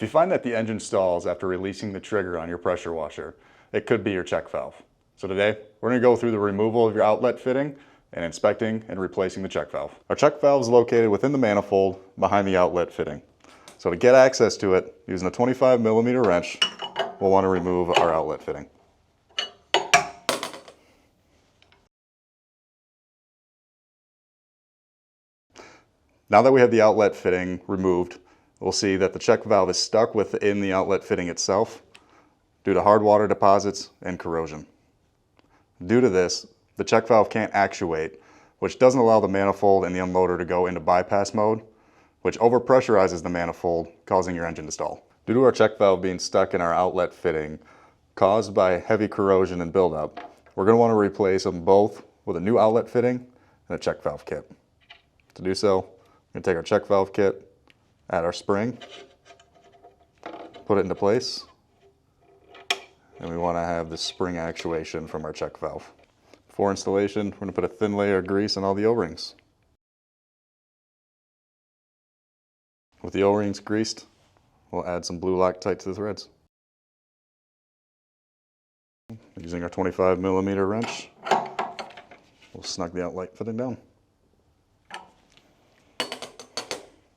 you find that the engine stalls after releasing the trigger on your pressure washer, it could be your check valve. So today, we're going to go through the removal of your outlet fitting and inspecting and replacing the check valve. Our check valve is located within the manifold behind the outlet fitting. So to get access to it, using a 25mm wrench, we'll want to remove our outlet fitting. Now that we have the outlet fitting removed, we'll see that the check valve is stuck within the outlet fitting itself due to hard water deposits and corrosion. Due to this, the check valve can't actuate, which doesn't allow the manifold and the unloader to go into bypass mode, which overpressurizes the manifold, causing your engine to stall. Due to our check valve being stuck in our outlet fitting, caused by heavy corrosion and buildup, we're going to want to replace them both with a new outlet fitting and a check valve kit. To do so, we're going to take our check valve kit, add our spring, put it into place, and we want to have the spring actuation from our check valve. Before installation, we're going to put a thin layer of grease on all the O-rings. With the O-rings greased, we'll add some blue Loctite to the threads. Using our 25mm wrench, we'll snug the outlet fitting down.